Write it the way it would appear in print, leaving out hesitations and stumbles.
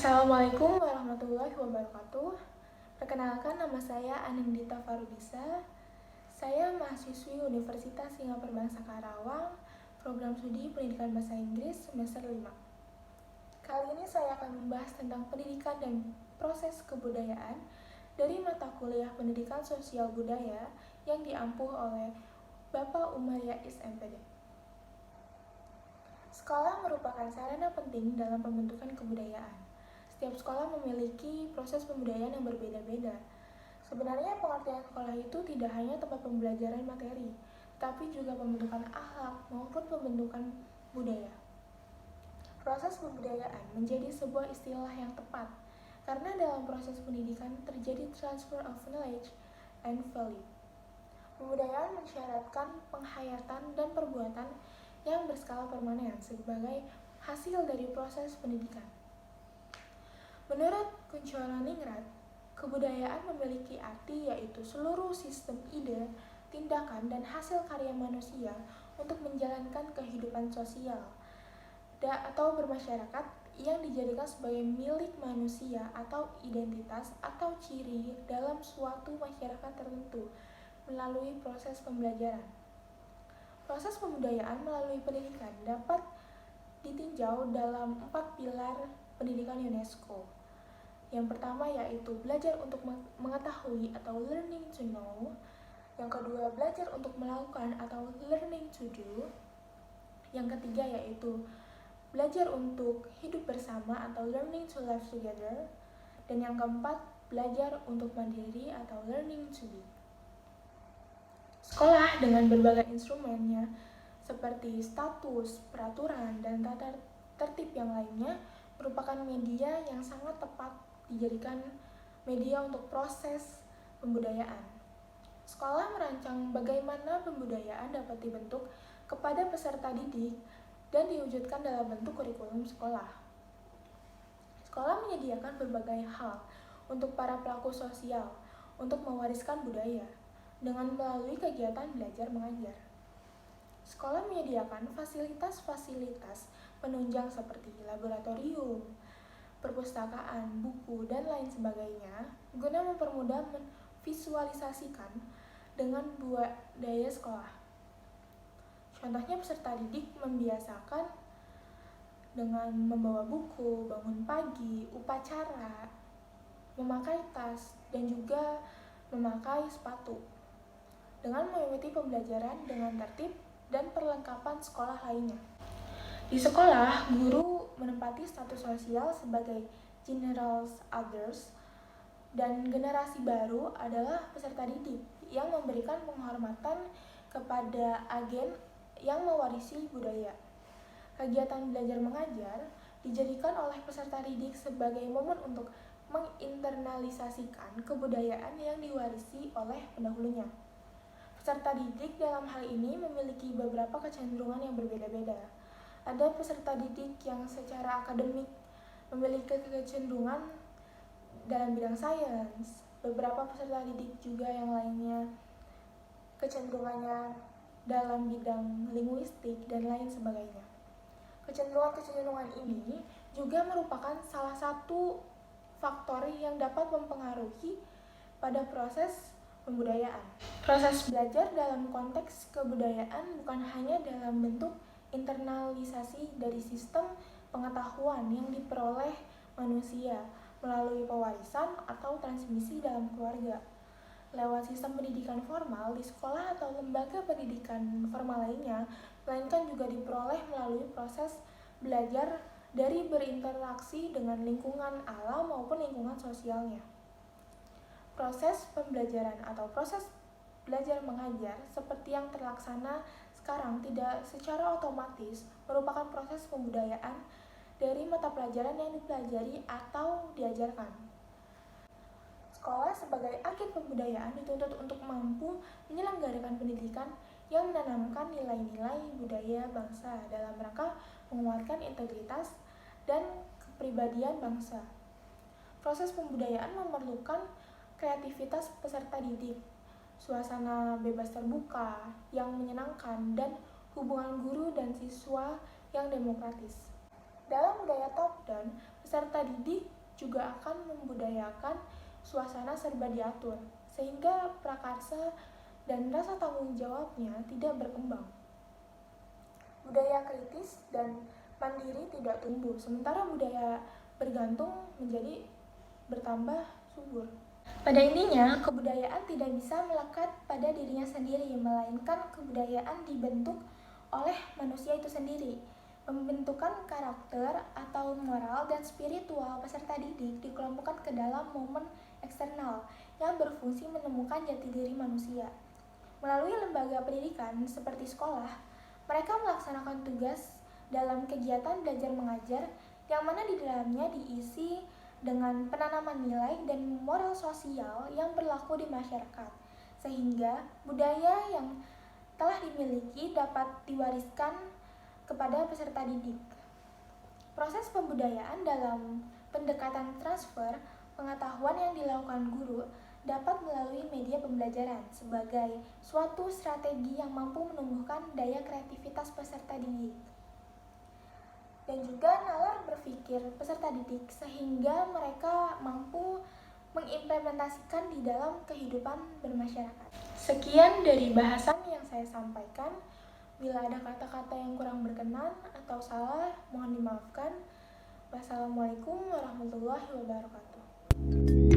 Assalamualaikum warahmatullahi wabarakatuh. Perkenalkan, nama saya Anindita Farudisa. Saya mahasiswi Universitas Singapura Bangsa Karawang, program studi Pendidikan Bahasa Inggris semester 5. Kali ini saya akan membahas tentang pendidikan dan proses kebudayaan dari mata kuliah Pendidikan Sosial Budaya yang diampuh oleh Bapak Umar Yais MPD. Sekolah merupakan sarana penting dalam pembentukan kebudayaan. Setiap sekolah memiliki proses pembudayaan yang berbeda-beda. Sebenarnya pengertian sekolah itu tidak hanya tempat pembelajaran materi, tapi juga pembentukan akhlak maupun pembentukan budaya. Proses pembudayaan menjadi sebuah istilah yang tepat, karena dalam proses pendidikan terjadi transfer of knowledge and value. Pembudayaan mensyaratkan penghayatan dan perbuatan yang berskala permanen sebagai hasil dari proses pendidikan. Menurut Kunchoro-Ningrat, kebudayaan memiliki arti yaitu seluruh sistem ide, tindakan, dan hasil karya manusia untuk menjalankan kehidupan sosial atau bermasyarakat yang dijadikan sebagai milik manusia atau identitas atau ciri dalam suatu masyarakat tertentu melalui proses pembelajaran. Proses pembudayaan melalui pendidikan dapat ditinjau dalam 4 pilar pendidikan UNESCO. Yang pertama yaitu belajar untuk mengetahui atau learning to know. Yang kedua, belajar untuk melakukan atau learning to do. Yang ketiga yaitu belajar untuk hidup bersama atau learning to live together. Dan yang keempat, belajar untuk mandiri atau learning to be. Sekolah dengan berbagai instrumennya seperti status, peraturan, dan tata tertib yang lainnya merupakan media yang sangat tepat dijadikan media untuk proses pembudayaan. Sekolah merancang bagaimana pembudayaan dapat dibentuk kepada peserta didik dan diwujudkan dalam bentuk kurikulum sekolah. Sekolah menyediakan berbagai hal untuk para pelaku sosial untuk mewariskan budaya dengan melalui kegiatan belajar mengajar. Sekolah menyediakan fasilitas-fasilitas penunjang seperti laboratorium, perpustakaan, buku, dan lain sebagainya guna mempermudah memvisualisasikan dengan budaya sekolah. Contohnya, peserta didik membiasakan dengan membawa buku, bangun pagi, upacara, memakai tas, dan juga memakai sepatu. Dengan mengikuti pembelajaran dengan tertib dan perlengkapan sekolah lainnya. Di sekolah, guru menempati status sosial sebagai general others, dan generasi baru adalah peserta didik yang memberikan penghormatan kepada agen yang mewarisi budaya. Kegiatan belajar mengajar dijadikan oleh peserta didik sebagai momen untuk menginternalisasikan kebudayaan yang diwarisi oleh pendahulunya. Peserta didik dalam hal ini memiliki beberapa kecenderungan yang berbeda-beda. Ada peserta didik yang secara akademik memiliki kecenderungan dalam bidang sains, beberapa peserta didik juga yang lainnya kecenderungannya dalam bidang linguistik dan lain sebagainya. Kecenderungan-kecenderungan ini juga merupakan salah satu faktor yang dapat mempengaruhi pada proses pembudayaan. Proses belajar dalam konteks kebudayaan bukan hanya dalam bentuk internalisasi dari sistem pengetahuan yang diperoleh manusia melalui pewarisan atau transmisi dalam keluarga. Lewat sistem pendidikan formal di sekolah atau lembaga pendidikan formal lainnya, melainkan juga diperoleh melalui proses belajar dari berinteraksi dengan lingkungan alam maupun lingkungan sosialnya. Proses pembelajaran atau proses belajar mengajar seperti yang terlaksana sekarang tidak secara otomatis merupakan proses pembudayaan dari mata pelajaran yang dipelajari atau diajarkan. Sekolah sebagai agen pembudayaan dituntut untuk mampu menyelenggarakan pendidikan yang menanamkan nilai-nilai budaya bangsa dalam rangka menguatkan integritas dan kepribadian bangsa. Proses pembudayaan memerlukan kreativitas peserta didik, suasana bebas terbuka yang menyenangkan, dan hubungan guru dan siswa yang demokratis. Dalam budaya top-down, peserta didik juga akan membudayakan suasana serba diatur, sehingga prakarsa dan rasa tanggung jawabnya tidak berkembang. Budaya kritis dan mandiri tidak tumbuh, sementara budaya bergantung menjadi bertambah subur. Pada intinya, kebudayaan tidak bisa melekat pada dirinya sendiri, melainkan kebudayaan dibentuk oleh manusia itu sendiri. Pembentukan karakter atau moral dan spiritual peserta didik dikelompokkan ke dalam momen eksternal yang berfungsi menemukan jati diri manusia. Melalui lembaga pendidikan seperti sekolah, mereka melaksanakan tugas dalam kegiatan belajar mengajar yang mana di dalamnya diisi dengan penanaman nilai dan moral sosial yang berlaku di masyarakat, sehingga budaya yang telah dimiliki dapat diwariskan kepada peserta didik. Proses pembudayaan dalam pendekatan transfer pengetahuan yang dilakukan guru dapat melalui media pembelajaran sebagai suatu strategi yang mampu menumbuhkan daya kreativitas peserta didik dan juga nalar berpikir peserta didik sehingga mereka mampu mengimplementasikan di dalam kehidupan bermasyarakat. Sekian dari bahasan yang saya sampaikan. Bila ada kata-kata yang kurang berkenan atau salah, mohon dimaafkan. Wassalamualaikum warahmatullahi wabarakatuh.